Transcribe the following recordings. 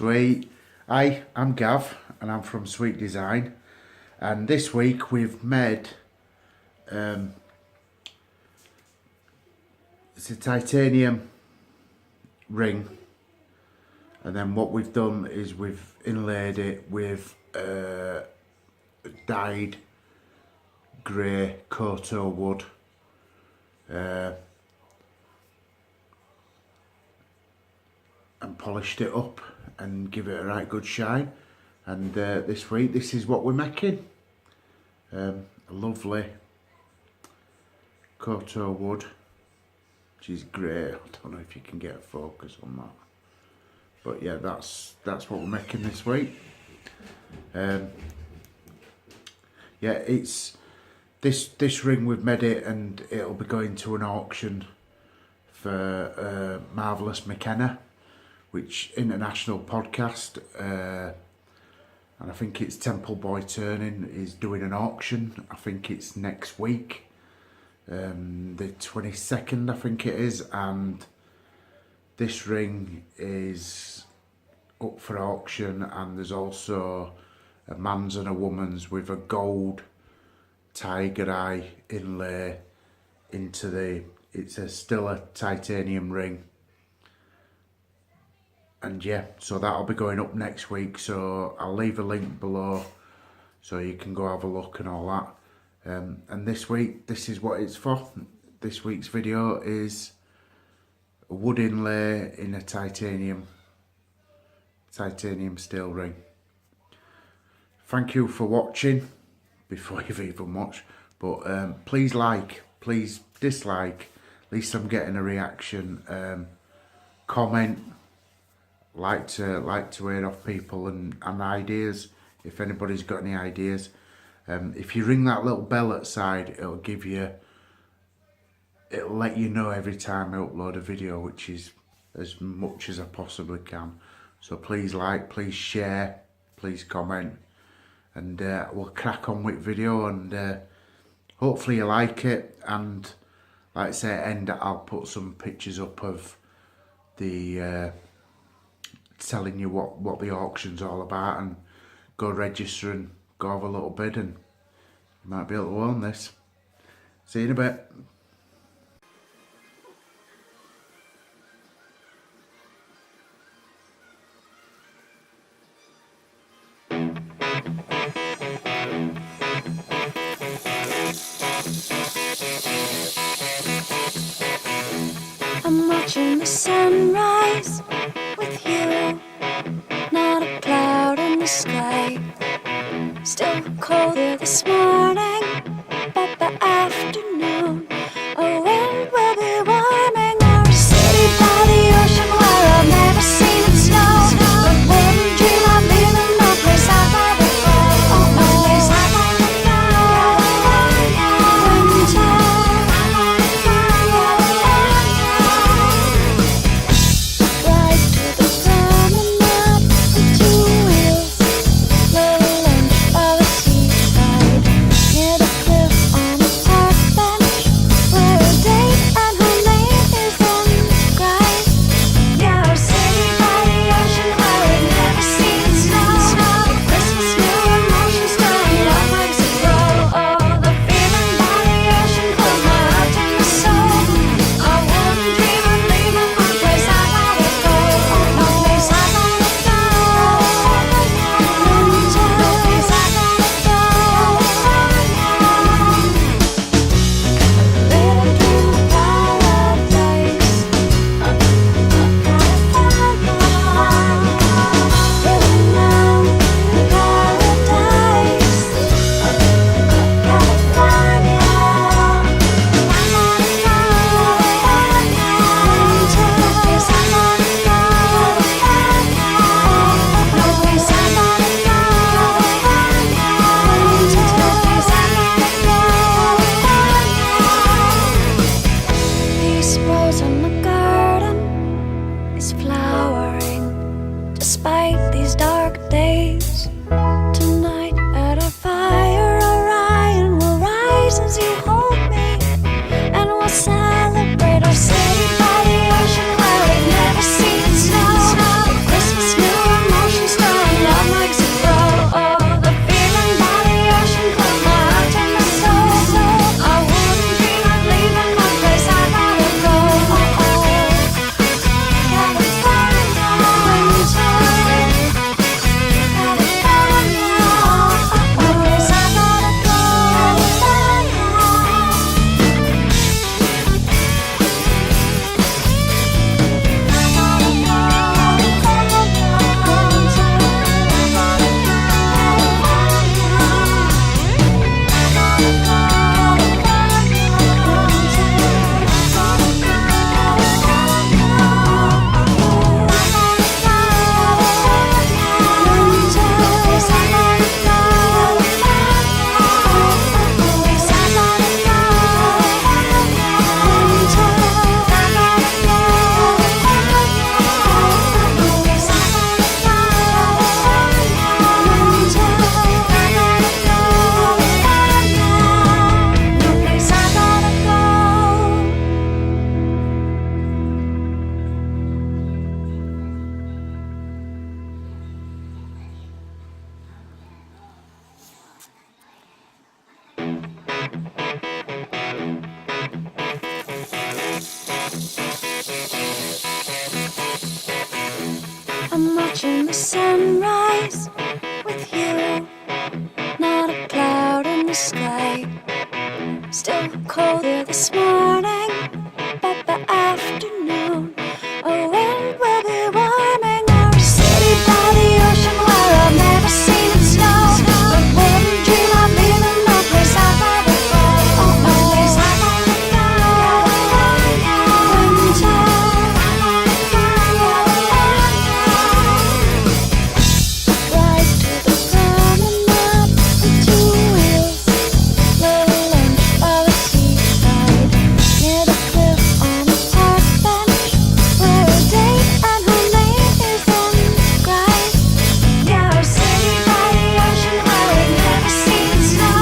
Sweet. Hi, I'm Gav and I'm from Sweet Design, and this week we've made it's a titanium ring, and then what we've done is we've inlaid it with dyed grey koto wood, and polished it up and give it a right good shine. And this week this is what we're making. A lovely koto wood, which is great. I don't know if you can get a focus on that, but yeah, that's what we're making this week. Yeah, it's this ring, we've made it and it'll be going to an auction for Marvellous McKenna, which international podcast, and I think it's Temple Boy Turning is doing an auction. I think it's next week, the 22nd I think it is, and this ring is up for auction, and there's also a man's and a woman's with a gold tiger eye inlay into the, it's still a titanium ring. And yeah, so that'll be going up next week, so I'll leave a link below so you can go have a look and all that. And this week, this is what it's for. This week's video is a wood inlay in a titanium steel ring. Thank you for watching, before you've even watched, but please like, please dislike, at least I'm getting a reaction. Comment. Like to hear off people and ideas, if anybody's got any ideas. If you ring that little bell outside, it'll let you know every time I upload a video, which is as much as I possibly can. So please like, please share, please comment, and we'll crack on with video, and hopefully you like it. And like I say, at the end I'll put some pictures up of the telling you what the auction's all about, and go register and go have a little bid, and you might be able to own this. See you in a bit. I'm watching the sunrise with you, not a cloud in the sky. Still cold here this morning, but by afternoon a wind will be warming our city by the ocean where I've never seen it snow. But wouldn't dream of leaving no place I'd rather go. Oh, no place I'd rather go. Winter, ride to the promenade with two wheels, little lunch by the seaside, near the cliff on a park bench, where a date and her name is inscribed. Yeah, our city by the ocean where we've never seen snow. Christmas, new emotions turning up like zero. Oh, the feeling by the ocean fills my heart and my soul. I wouldn't dream of leaving no place I'd rather go. Oh, no place I'd rather go. Winter, no place I'd rather go. Little dream of paradise, California. Living now in paradise, These rose in the garden is flowering despite these dark days. Tonight at our fire, Orion will rise as you hold me, and we'll celebrate our city by the ocean where we've never seen snow. Christmas, new watching the sunrise with you. Not a cloud in the sky. Still cold here this morning, but the afternoon a wind will be warming our city by the ocean where I've never seen it snow. But wouldn't dream of leaving no place I'd rather go. Oh, no place I'd rather go. Winter. Ride to the promenade with two wheels. Little lunch by the seaside, near the cliff on a park bench, where a date and her name is inscribed. Yeah, our city by the ocean where we've never seen snow.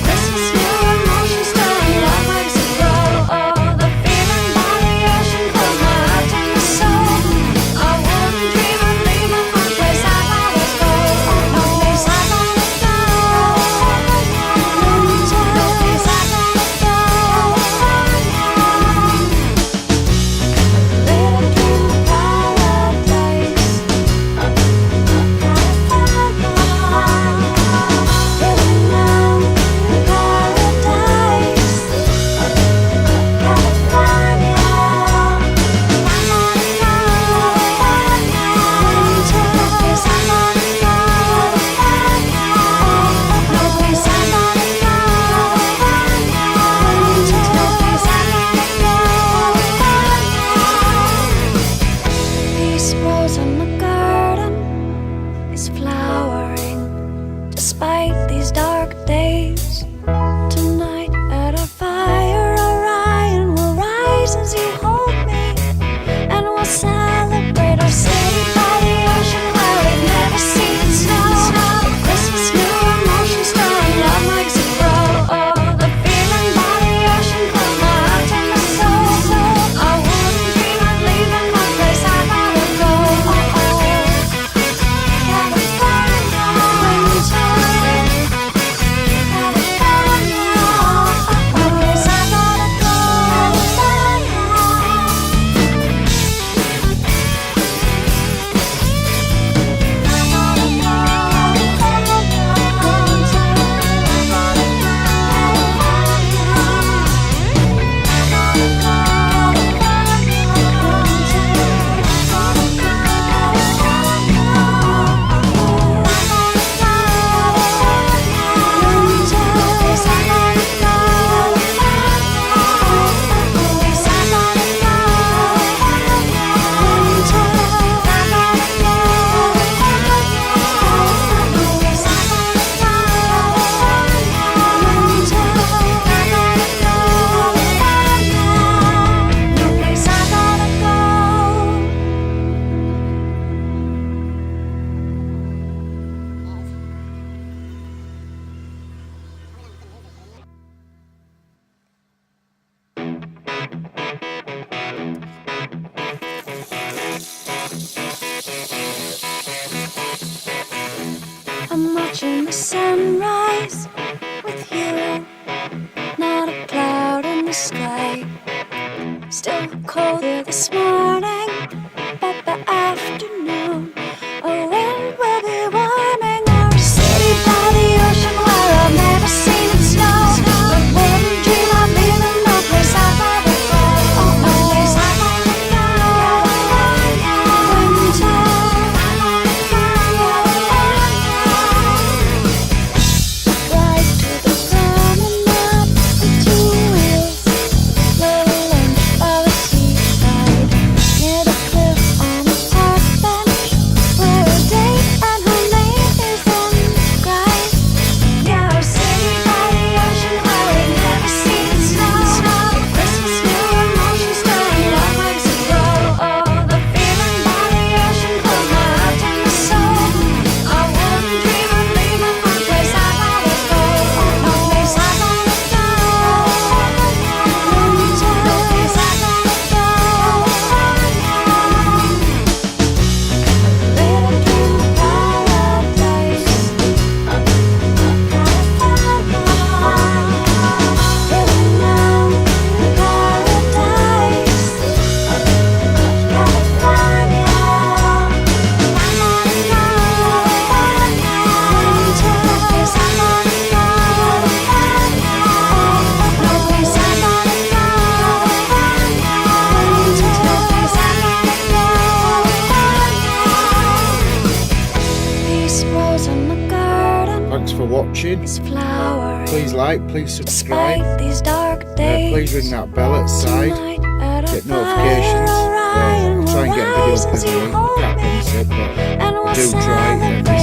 Christmas, new emotions, stirring love makes it grow. Oh, the feeling by the ocean fills my heart to my soul. I wouldn't dream of leaving one place I'd rather go. Oh, no place I'd rather go. No place I'd rather go. Little dream of paradise, California. Living now in paradise, California. This rose in the garden is flowering despite these dark days. Tonight at our fire, Orion will rise as you hold me, and we'll celebrate our city by the ocean where we've never seen snow. Christmas, new emotions, stirring love makes it grow. Oh, the feeling by the ocean fills my heart to my soul. I wouldn't dream of leaving one place I'd rather go. Oh, California, winter. California, no place I'd rather go. I'm watching the sunrise with you. Not a cloud in the sky. Still cold here this morning, but the afternoon a wind will be warming our city by the ocean where I've never seen it snow. But wouldn't dream of leaving no place I'd rather go. Oh, no place I'd rather go. Winter. Thanks for watching. is flowering. Please like, please subscribe. Despite these dark days, Please ring that bell at the side. tonight at a Get notifications. fire, Orion Try and get a video will up rise every as you week. hold Can't me, promise it, but and we'll do try every celebrate